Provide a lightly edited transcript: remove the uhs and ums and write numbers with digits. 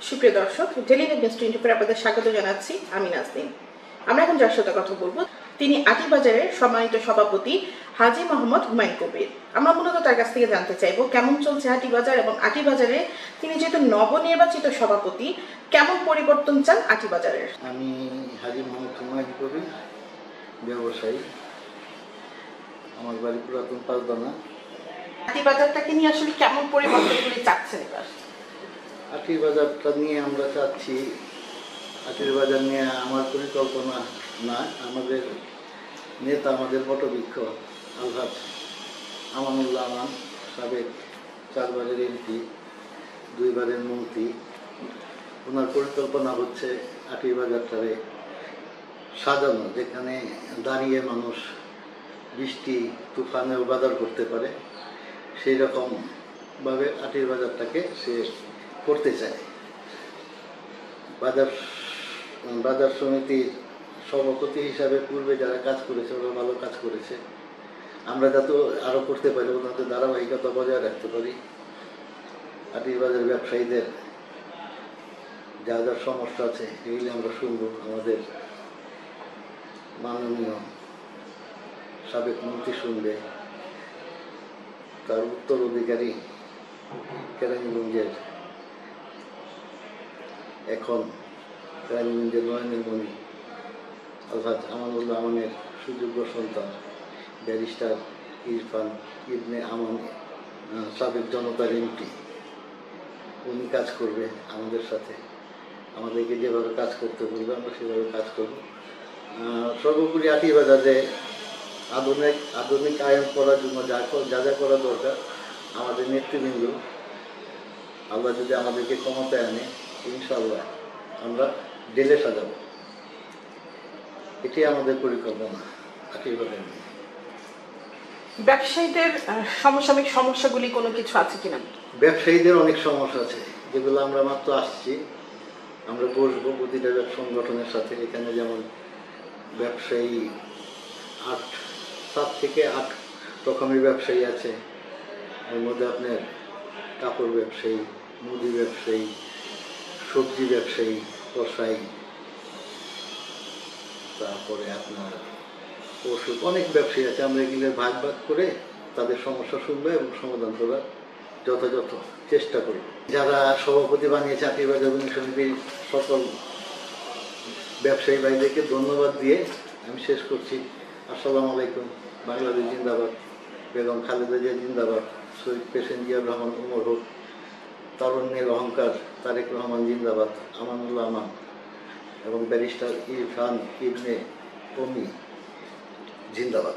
সুপ্রিয় দর্শক, daily news 24 আপনাদের স্বাগত জানাচ্ছি। আমি নাজনীন। আমরা এখন যার সাথে কথা বলবো তিনি আটিবাজারের সম্মানিত সভাপতি হাজী মোহাম্মদ হুমায়ুন কবির। আমরা মূলত তার কাছ থেকে জানতে চাইবো কেমন চলছে আটিবাজার এবং আটিবাজারে তিনি যেহেতু নবনির্বাচিত সভাপতি, কেমন পরিবর্তন চান আটিবাজারের। আমি হাজী মোহাম্মদ হুমায়ুন কবির, ব্যবসায়ী। আমার বাড়ি পুরাতন পাঁচদানা। আটিবাজারটাকে নিয়ে আসলে কেমন পরিবর্তনগুলি চাচ্ছেন এবার? আটিবাজারটা নিয়ে আমরা চাচ্ছি, আটিবাজার নিয়ে আমার পরিকল্পনা না, আমাদের নেতা, আমাদের বটবৃক্ষ আলহাজ আমানুল্লাহ আমান, সাবেক 4 বারের এমপি, 2 বারের মন্ত্রী, ওনার পরিকল্পনা হচ্ছে আটিবাজারটারে সাজানো, যেখানে দাঁড়িয়ে মানুষ বৃষ্টি তুফানেও বাজার করতে পারে, সেই রকমভাবে আটিবাজারটাকে সে করতে চায়। বাজার সমিতির সভাপতি হিসাবে পূর্বে যারা কাজ করেছে ওরা ভালো কাজ করেছে, আমরা যাতে আরও করতে পারি, ওনাদের ধারাবাহিকতা বজায় রাখতে পারি। আটিবাজার ব্যবসায়ীদের যা যা সমস্যা আছে এগুলি আমরা শুনব। আমাদের মাননীয় সাবেক মন্ত্রী শুনবে, তার উত্তরাধিকারী কেরানীগঞ্জের, এখন কেরানীগঞ্জের নয়নের মণি আলহাজ আমানুল্লাহ আমানের সুযোগ্য সন্তান ব্যারিস্টার ইরফান ইবনে আমান, সাবেক জনতার এমপি, উনি কাজ করবে আমাদের সাথে। আমাদেরকে যেভাবে কাজ করতে বলবে আমরা সেভাবে কাজ করব। সর্বোপরি আটিবাজারে আধুনিক আয়ন করার জন্য যা যা করা দরকার, আমাদের নেতৃবৃন্দ আল্লাহ যদি আমাদেরকে ক্ষমতায় আনে, ইনশাআল্লাহ আমরা ঢেলে সাজাবো। এটি আমাদের পরিকল্পনা আটিবাজার নিয়ে। ব্যবসায়ীদের সমসাময়িক সমস্যাগুলি কোনো কিছু আছে কিনা? ব্যবসায়ীদের অনেক সমস্যা আছে, যেগুলো আমরা মাত্র আসছি, আমরা বসবো প্রতিটা সংগঠনের সাথে। এখানে যেমন ব্যবসায়ী 7 থেকে 8 রকমের ব্যবসায়ী আছে। এর মধ্যে আপনার কাপড় ব্যবসায়ী, মুদি ব্যবসায়ী, সবজি ব্যবসায়ী, কসাই, তারপরে আপনার ওষুধ, অনেক ব্যবসায়ী আছে। আমরা এগুলো ভাগ ভাগ করে তাদের সমস্যা শুনবো এবং সমাধান করার যথাযথ চেষ্টা করব। যারা সভাপতি বানিয়েছে আটিবাজার সমিতির সকল ব্যবসায়ী ভাইদেরকে ধন্যবাদ দিয়ে আমি শেষ করছি। আসসালামু আলাইকুম। বাংলাদেশ জিন্দাবাদ, বেগম খালেদা জিয়া জিন্দাবাদ, শহীদ প্রেসিডেন্ট জিয়াউর রহমান ওমর হোক, তারুণ্যের অহংকার তারেক রহমান জিন্দাবাদ, আমানুল্লাহ আমান এবং ব্যারিস্টার ইরফান ইবনে ওমি জিন্দাবাদ।